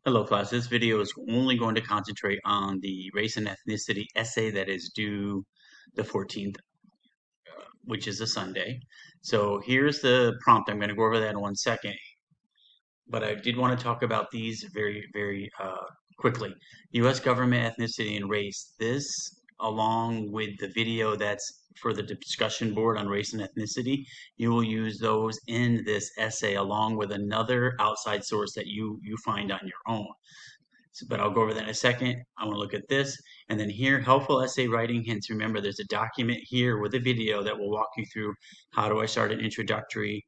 Hello class, this video is only going to concentrate on the race and ethnicity essay that is due the 14th, which is a Sunday. So here's the prompt. I'm going to go over that in 1 second, but I did want to talk about these very quickly. U.S. government, ethnicity, and race. This, along with the video that's for the discussion board on race and ethnicity, you will use those in this essay along with another outside source that you find on your own. But I'll go over that in a second. I want to look at this. And then here, helpful essay writing hints. Remember, there's a document here with a video that will walk you through how do I start an introductory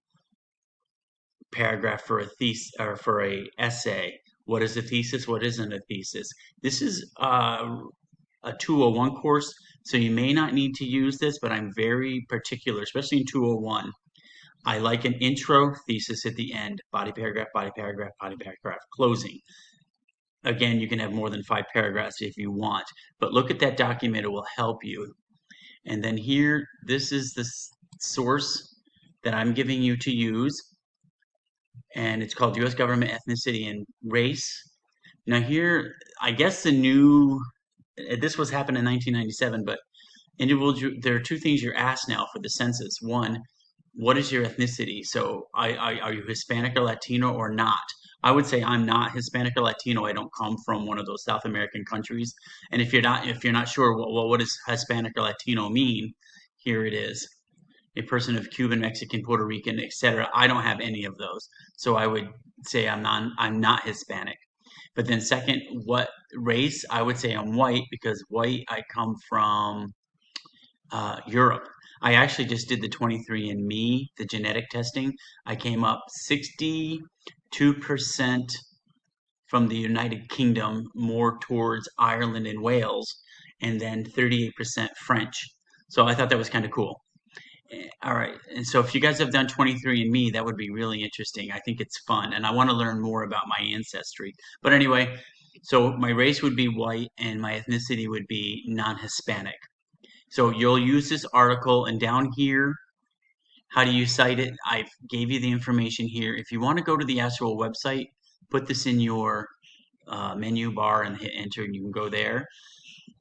paragraph for a thesis or for a essay. What is a thesis? What isn't a thesis? This is a 201 course, so you may not need to use this, but I'm very particular, especially in 201. I like an intro thesis at the end, body paragraph, body paragraph, body paragraph, closing. Again, you can have more than 5 paragraphs if you want, but look at that document, it will help you. And then here, this is the source that I'm giving you to use, and it's called U.S. Government, Ethnicity, and Race. Now here, I guess this was happened in 1997, but there are two things you're asked now for the census. One, what is your ethnicity? So are you Hispanic or Latino or not? I would say I'm not Hispanic or Latino. I don't come from one of those South American countries. And if you're not sure, well, what does Hispanic or Latino mean? Here it is. A person of Cuban, Mexican, Puerto Rican, etc. I don't have any of those. So I would say I'm not Hispanic. But then second, what race? I would say I'm white because white, I come from Europe. I actually just did the 23andMe, the genetic testing. I came up 62% from the United Kingdom, more towards Ireland and Wales, and then 38% French. So I thought that was kind of cool. All right, and so if you guys have done 23andMe, that would be really interesting. I think it's fun, and I want to learn more about my ancestry. But anyway, so my race would be white, and my ethnicity would be non-Hispanic. So you'll use this article, and down here, how do you cite it? I gave you the information here. If you want to go to the actual website, put this in your menu bar and hit enter, and you can go there.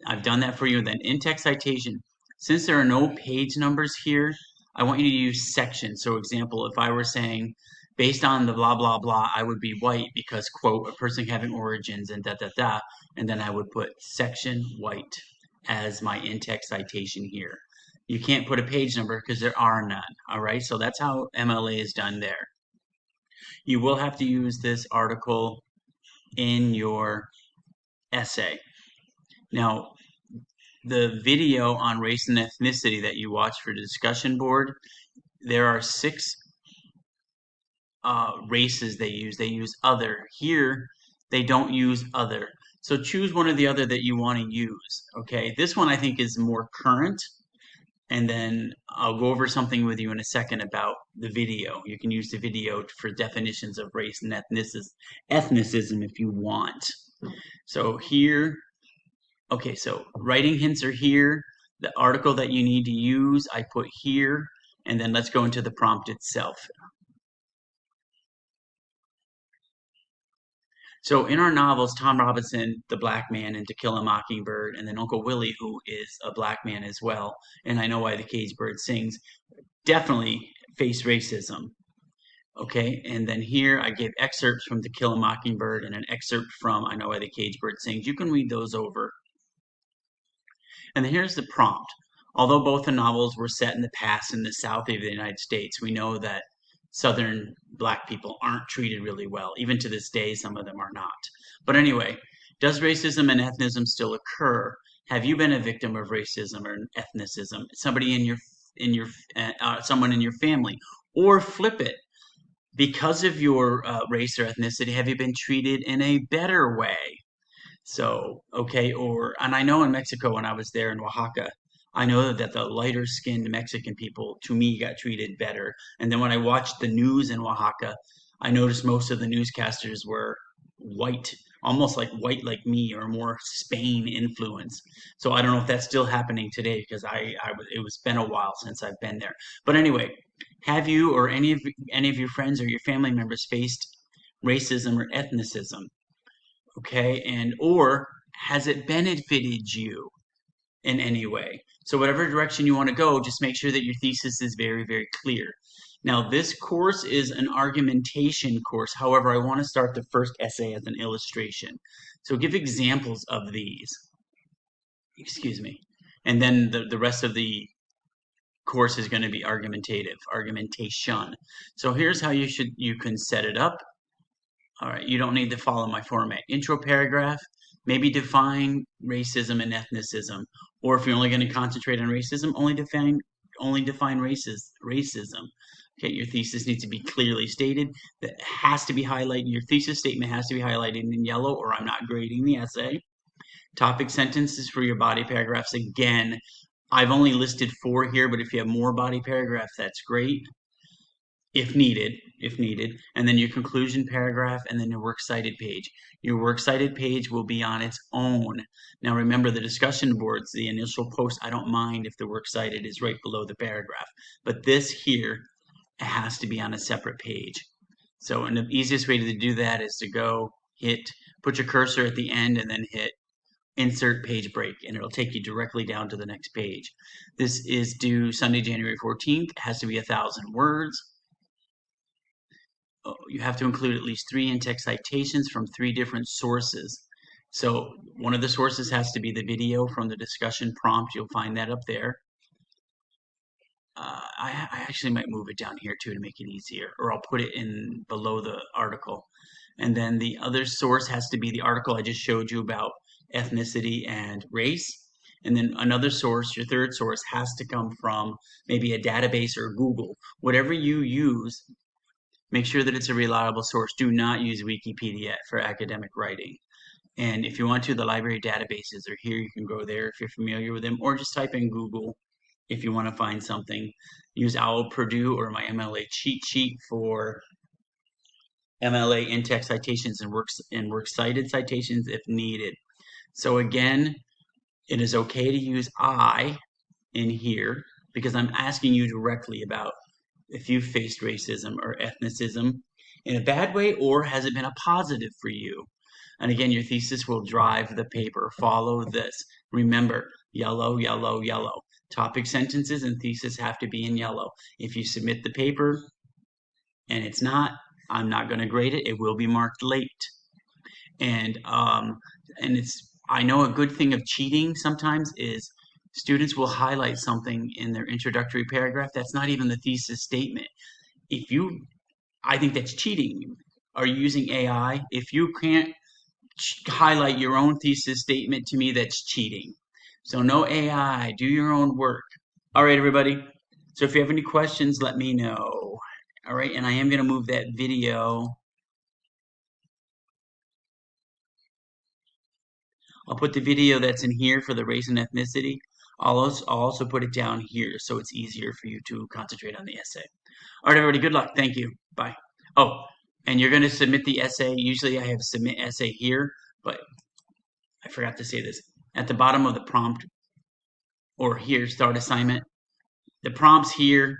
I've done that for you. Then in-text citation. Since there are no page numbers here, I want you to use sections. So example, if I were saying, based on the blah, blah, blah, I would be white because, quote, a person having origins and da, da, da. And then I would put section white as my in-text citation here. You can't put a page number because there are none. All right, so that's how MLA is done there. You will have to use this article in your essay. Now, the video on race and ethnicity that you watch for the discussion board, there are 6 races they use. They use other. Here, they don't use other. So choose one or the other that you want to use. Okay, this one I think is more current. And then I'll go over something with you in a second about the video. You can use the video for definitions of race and ethnicism if you want. So here, okay, so writing hints are here. The article that you need to use, I put here. And then let's go into the prompt itself. So in our novels, Tom Robinson, the black man in To Kill a Mockingbird, and then Uncle Willie, who is a black man as well, and I Know Why the Caged Bird Sings, definitely face racism. Okay, and then here I gave excerpts from To Kill a Mockingbird and an excerpt from I Know Why the Caged Bird Sings. You can read those over. And then here's the prompt. Although both the novels were set in the past in the South of the United States, we know that Southern black people aren't treated really well. Even to this day, some of them are not. But anyway, does racism and ethnicism still occur? Have you been a victim of racism or ethnicism? Somebody someone in your family, or flip it. Because of your race or ethnicity, have you been treated in a better way? So, okay, and I know in Mexico when I was there in Oaxaca, I know that the lighter skinned Mexican people, to me, got treated better. And then when I watched the news in Oaxaca, I noticed most of the newscasters were white, almost like white like me, or more Spain influence. So I don't know if that's still happening today because it was been a while since I've been there. But anyway, have you or any of your friends or your family members faced racism or ethnicism? Okay, and or has it benefited you in any way? So whatever direction you want to go, just make sure that your thesis is very, very clear. Now, this course is an argumentation course. However, I want to start the first essay as an illustration. So give examples of these. Excuse me. And then the rest of the course is going to be argumentation. So here's how you can set it up. All right, you don't need to follow my format. Intro paragraph, maybe define racism and ethnicism. Or if you're only going to concentrate on racism, only define racism. Okay, your thesis needs to be clearly stated. That has to be highlighted. Your thesis statement has to be highlighted in yellow, or I'm not grading the essay. Topic sentences for your body paragraphs. Again, I've only listed 4 here, but if you have more body paragraphs, that's great. If needed, and then your conclusion paragraph, and then your works cited page. Your works cited page will be on its own. Now remember, the discussion boards, the initial post, I don't mind if the works cited is right below the paragraph, but this here has to be on a separate page. So, and the easiest way to do that is to go put your cursor at the end and then hit insert page break, and it'll take you directly down to the next page. This is due Sunday, January 14th. It has to be 1,000 words. You have to include at least 3 in-text citations from 3 different sources. So one of the sources has to be the video from the discussion prompt. You'll find that up there. I actually might move it down here too to make it easier, or I'll put it in below the article. And then the other source has to be the article I just showed you about ethnicity and race. And then another source, your third source, has to come from maybe a database or Google. Whatever you use, make sure that it's a reliable source. Do not use Wikipedia for academic writing. And if you want to, the library databases are here. You can go there if you're familiar with them, or just type in Google if you want to find something. Use OWL Purdue or my MLA cheat sheet for MLA in-text citations and works cited citations if needed. So again, it is okay to use I in here because I'm asking you directly about if you've faced racism or ethnicism in a bad way, or has it been a positive for you? And again, your thesis will drive the paper. Follow this. Remember, yellow, yellow, yellow. Topic sentences and thesis have to be in yellow. If you submit the paper and it's not, I'm not going to grade it. It will be marked late. And I know a good thing of cheating sometimes is students will highlight something in their introductory paragraph that's not even the thesis statement. I think that's cheating. Are you using AI? If you can't highlight your own thesis statement, to me, that's cheating. So no AI, do your own work. All right, everybody. So if you have any questions, let me know. All right, and I am going to move that video. I'll put the video that's in here for the race and ethnicity. I'll also put it down here so it's easier for you to concentrate on the essay. All right, everybody, good luck. Thank you. Bye. Oh, and you're going to submit the essay. Usually I have submit essay here, but I forgot to say this. At the bottom of the prompt, or here, start assignment, the prompt's here.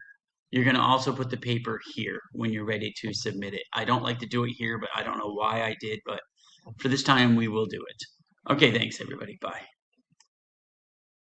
You're going to also put the paper here when you're ready to submit it. I don't like to do it here, but I don't know why I did, but for this time we will do it. Okay, thanks everybody. Bye.